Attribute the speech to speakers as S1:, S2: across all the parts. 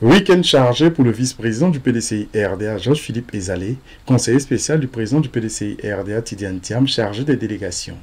S1: Week-end chargé pour le vice-président du PDCI RDA, Georges-Philippe Ezalé, conseiller spécial du président du PDCI RDA, Tidiane Thiam, chargé des délégations.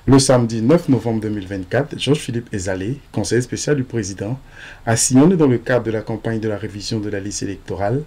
S1: Le samedi 9 novembre 2024, Georges-Philippe Ezalé, conseiller spécial du président, a sillonné dans le cadre de la campagne de la révision de la liste électorale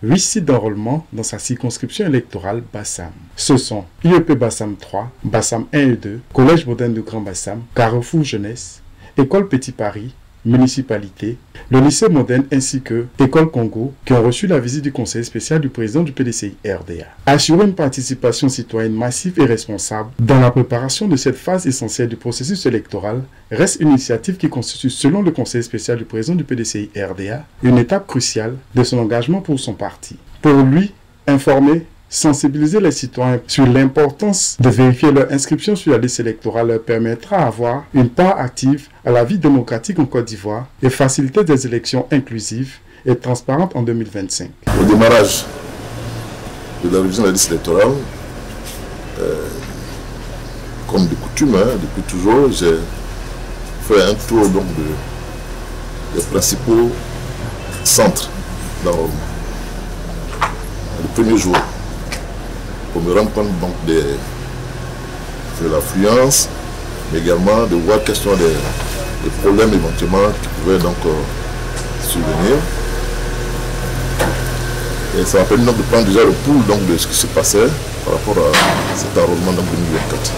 S1: 8 sites d'enrôlement dans sa circonscription électorale Bassam. Ce sont IEP Bassam 3, Bassam 1 et 2, Collège moderne de Grand Bassam, Carrefour Jeunesse, École Petit Paris, municipalité, le lycée moderne ainsi que École Congo qui ont reçu la visite du conseiller spécial du président du PDCI RDA. Assurer une participation citoyenne massive et responsable dans la préparation de cette phase essentielle du processus électoral reste une initiative qui constitue, selon le conseiller spécial du président du PDCI RDA, une étape cruciale de son engagement pour son parti. Pour lui, informer, sensibiliser les citoyens sur l'importance de vérifier leur inscription sur la liste électorale leur permettra d'avoir une part active à la vie démocratique en Côte d'Ivoire et faciliter des élections inclusives et transparentes en 2025.
S2: Au démarrage de la révision de la liste électorale, comme de coutume, depuis toujours, j'ai fait un tour donc des principaux centres d'enrôlement. Le premier jour, pour me rendre compte donc de l'affluence, mais également de voir quels sont les problèmes éventuellement qui pouvaient donc survenir. Et ça m'a permis donc de prendre déjà le pouls donc de ce qui se passait par rapport à cet enrôlement donc 2024.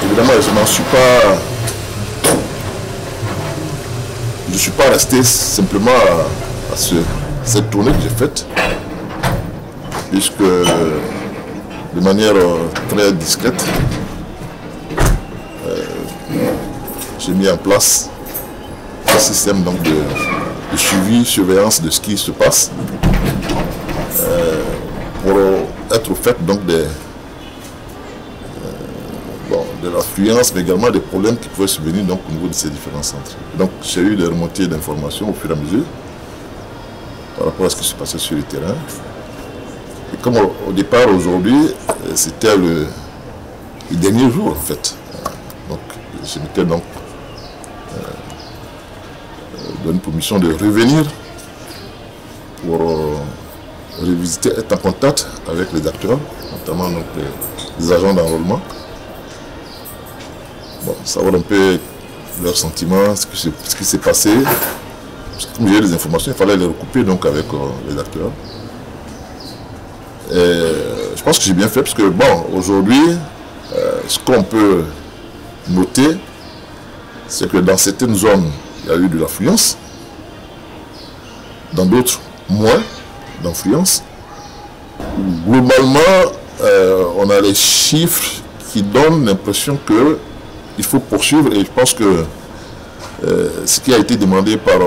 S2: Évidemment, je ne suis pas resté simplement à cette tournée que j'ai faite, puisque de manière très discrète, j'ai mis en place un système donc de suivi, surveillance de ce qui se passe, pour être au fait donc de l'affluence, mais également des problèmes qui pouvaient survenir donc au niveau de ces différents centres. Donc j'ai eu des remontées d'informations au fur et à mesure par rapport à ce qui se passait sur le terrain. Et comme au départ, aujourd'hui, c'était le dernier jour, en fait. Donc, je m'étais donc donné permission de revenir pour revisiter, être en contact avec les acteurs, notamment donc, les agents d'enrôlement. Bon, savoir un peu leurs sentiments, ce qui s'est passé. Parce que comme j'ai les informations, il fallait les recouper donc, avec les acteurs. Et je pense que j'ai bien fait parce que, bon, aujourd'hui, ce qu'on peut noter, c'est que dans certaines zones, il y a eu de l'affluence, dans d'autres, moins d'affluence. Globalement, on a les chiffres qui donnent l'impression qu'il faut poursuivre, et je pense que ce qui a été demandé par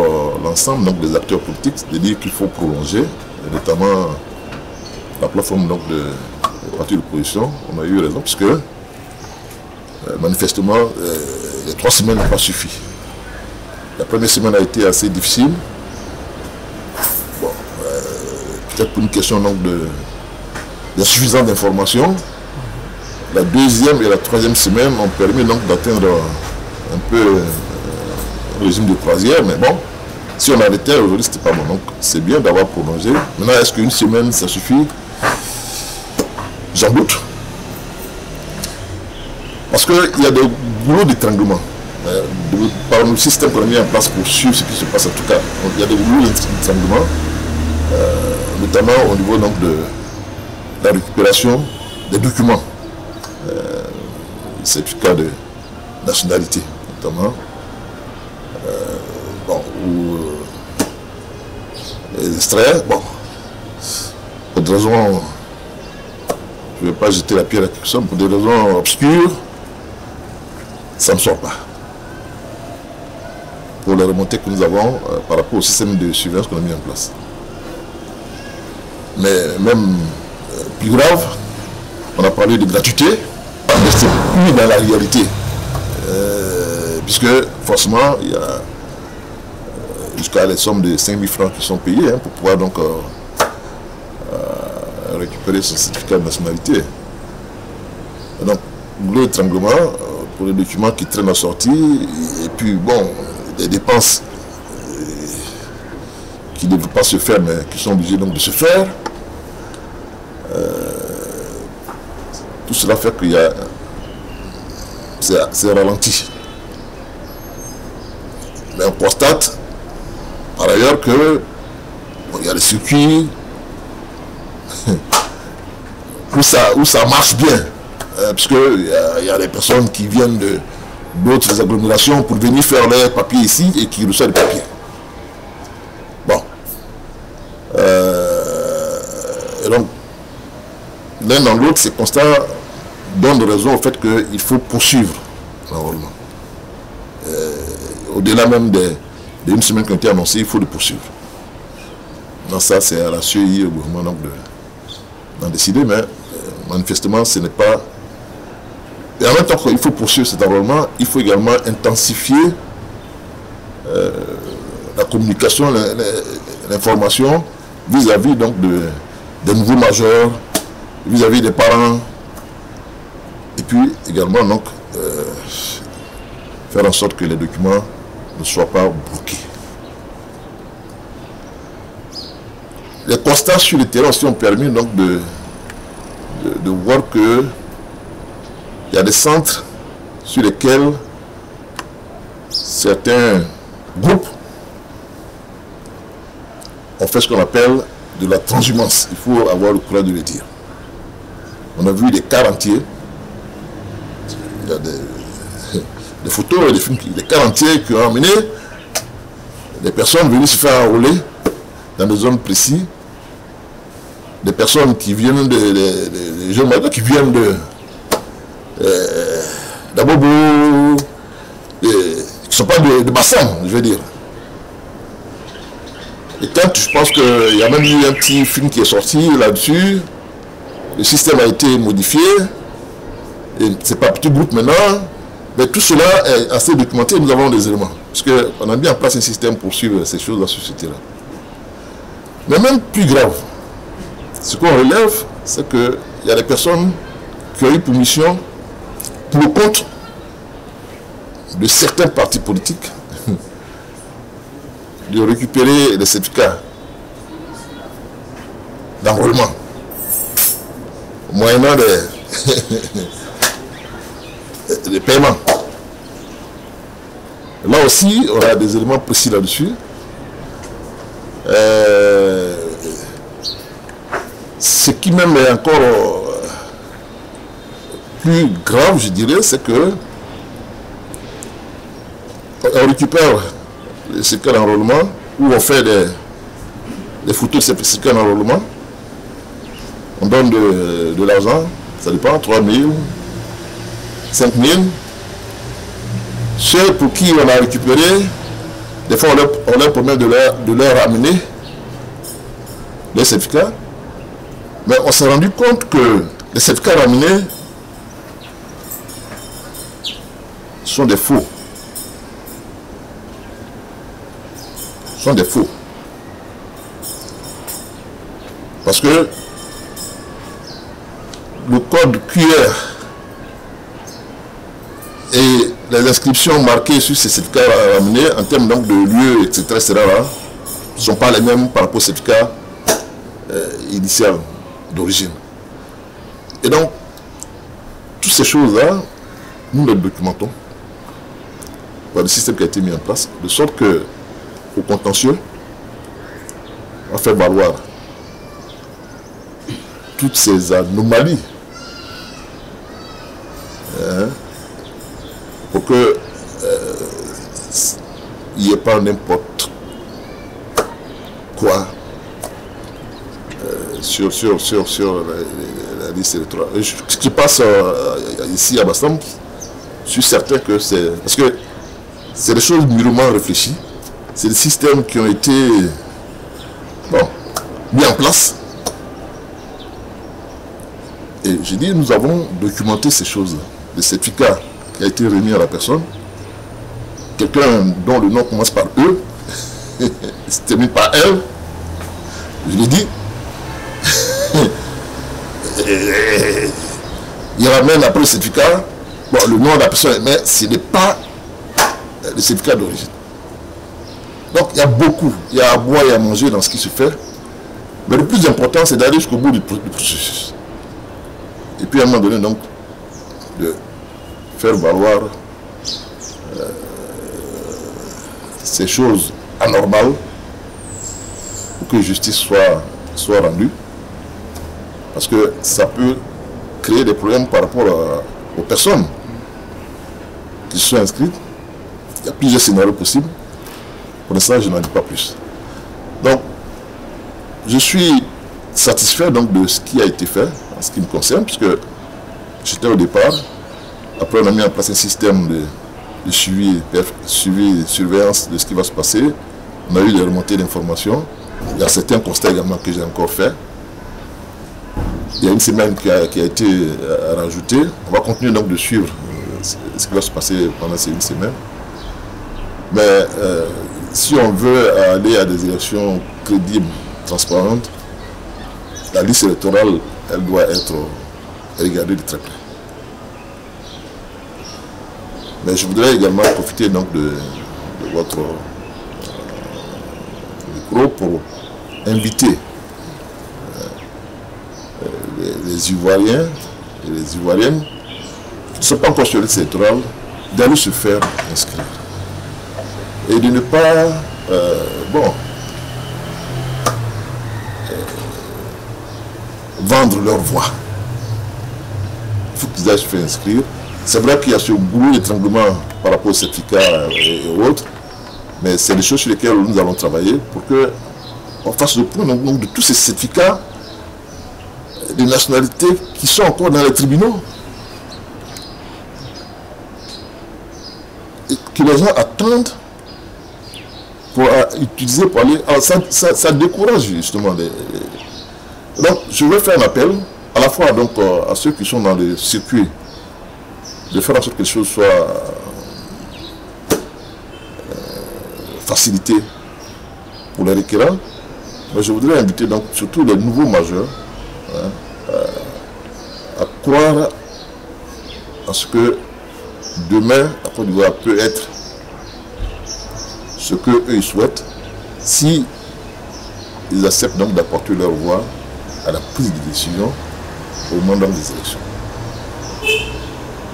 S2: l'ensemble des acteurs politiques, c'est de dire qu'il faut prolonger, et notamment la plateforme donc, de partis d'opposition. On a eu raison, puisque manifestement, les 3 semaines n'ont pas suffi. La première semaine a été assez difficile. Bon, peut-être pour une question d'insuffisance d'informations. La deuxième et la troisième semaine ont permis donc d'atteindre un peu le régime de croisière, mais bon, si on arrêtait aujourd'hui, c'était pas bon. Donc c'est bien d'avoir prolongé. Maintenant, est-ce qu'une semaine, ça suffit? J'en doute. Parce qu'il y a des goulots d'étranglement. Par le système qu'on a mis en place pour suivre ce qui se passe en tout cas. Il y a des goulots d'étranglement, notamment au niveau donc, de la récupération des documents. Certificat de nationalité notamment. Ou les extraits, bon, pour des raisons, je ne vais pas jeter la pierre à quelque chose, pour des raisons obscures, ça ne sort pas. Pour les remontées que nous avons par rapport au système de surveillance qu'on a mis en place. Mais même plus grave, on a parlé de gratuité, mais c'est plus dans la réalité. Puisque forcément, il y a jusqu'à les sommes de 5 000 francs qui sont payés pour pouvoir donc récupérer son certificat de nationalité. Et donc, le étranglement pour les documents qui traînent en sortie, et puis bon, des dépenses qui ne devraient pas se faire, mais qui sont obligés donc de se faire. Tout cela fait qu'il y a... C'est ralenti. Mais on constate, par ailleurs, que bon, il y a des circuits où ça marche bien. Puisqu'il y a des personnes qui viennent d'autres agglomérations pour venir faire leurs papiers ici et qui reçoivent des papiers. Bon. Et donc, l'un dans l'autre, ces constats donnent raison au fait qu'il faut poursuivre l'enrôlement. Au-delà même d'une semaine qui ont été annoncées, il faut le poursuivre. Donc ça, c'est à la CEI au gouvernement d'en décider, mais manifestement, ce n'est pas... Et en même temps qu'il faut poursuivre cet enrôlement, il faut également intensifier la communication, l'information vis-à-vis donc des nouveaux majeurs, vis-à-vis des parents, et puis également donc faire en sorte que les documents ne soient pas bloqués. Les constats sur le terrain aussi ont permis donc de voir que il y a des centres sur lesquels certains groupes ont fait ce qu'on appelle de la transhumance. Il faut avoir le courage de le dire. On a vu des cars entiers, il y a des photos et des films, des cars entiers qui ont amené des personnes venues se faire enrôler dans des zones précises, des personnes qui viennent des jeunes majeurs qui viennent d'Abobo, qui ne sont pas de Bassam, je veux dire. Et quand je pense qu'il y a même eu un petit film qui est sorti là-dessus, le système a été modifié, et c'est pas petit groupe maintenant, mais tout cela est assez documenté, nous avons des éléments. Parce qu'on a mis en place un système pour suivre ces choses-là sur ce terrain. Mais même plus grave, ce qu'on relève, c'est qu'il y a des personnes qui ont eu pour mission, pour le compte de certains partis politiques, de récupérer les certificats d'enrôlement, moyennant des paiements. Là aussi, on a des éléments précis là-dessus. Ce qui même est encore plus grave, je dirais, c'est que on récupère les certificats d'enrôlement où on fait des photos de ces certificats d'enrôlement. On donne de l'argent, ça dépend, 3 000, 5 000. Ceux pour qui on a récupéré, des fois on leur promet de leur amener les certificats. Mais on s'est rendu compte que les certificats ramenés sont des faux. Sont des faux. Parce que le code QR et les inscriptions marquées sur ces certificats ramenés en termes donc de lieu, etc., ne sont pas les mêmes par rapport au certificat initial d'origine. Et donc, toutes ces choses-là, nous les documentons par le système qui a été mis en place, de sorte que, au contentieux, on fait valoir toutes ces anomalies pour que il n'y ait pas n'importe quoi sur la liste électorale. Ce qui passe ici à Bassam, je suis certain que c'est... Parce que c'est des choses mûrement réfléchies. C'est des systèmes qui ont été mis en place. Et j'ai dit, nous avons documenté ces choses-là. Le certificat qui a été remis à la personne, quelqu'un dont le nom commence par E, se termine par L, je l'ai dit, il ramène après le certificat, le nom de la personne, mais ce n'est pas le certificat d'origine. Donc il y a beaucoup, il y a à boire et à manger dans ce qui se fait. Mais le plus important, c'est d'aller jusqu'au bout du processus. Et puis à un moment donné, donc, de faire valoir ces choses anormales pour que justice soit rendue. Parce que ça peut créer des problèmes par rapport aux personnes qui sont inscrites. Il y a plusieurs scénarios possibles. Pour l'instant, je n'en dis pas plus. Donc, je suis satisfait donc de ce qui a été fait en ce qui me concerne, puisque j'étais au départ. Après, on a mis en place un système de suivi, surveillance de ce qui va se passer. On a eu des remontées d'informations. Il y a certains constats également que j'ai encore fait. Il y a une semaine qui a été rajoutée. On va continuer donc de suivre ce qui va se passer pendant ces une semaine. Mais si on veut aller à des élections crédibles, transparentes, la liste électorale, elle doit être regardée de très près. Mais je voudrais également profiter donc de votre micro pour inviter les Ivoiriens et les Ivoiriennes qui ne sont pas encore sur la liste électorale d'aller se faire inscrire. Et de ne pas, vendre leur voix. Il faut qu'ils aillent se faire inscrire. C'est vrai qu'il y a ce goulot d'étranglement par rapport aux certificats et autres, mais c'est des choses sur lesquelles nous allons travailler pour qu'on fasse le point donc, de tous ces certificats de nationalité qui sont encore dans les tribunaux. Et que les gens attendent pour utiliser, pour aller... Alors ça décourage justement. Donc je veux faire un appel à la fois donc, à ceux qui sont dans les circuits, de faire en sorte que les choses soient facilitées pour les requérants. Mais je voudrais inviter donc surtout les nouveaux majeurs à croire à ce que demain, la Côte d'Ivoire peut être ce qu'eux ils souhaitent si ils acceptent donc d'apporter leur voix à la prise de décision au moment des élections.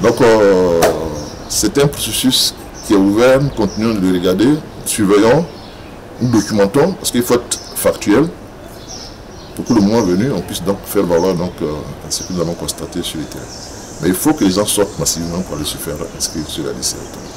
S2: Donc c'est un processus qui est ouvert, nous continuons de le regarder, surveillons, nous documentons, parce qu'il faut être factuel pour que le moment venu, on puisse donc faire valoir donc, ce que nous avons constaté sur le terrain. Mais il faut que les gens sortent massivement pour aller se faire inscrire sur la liste électorale.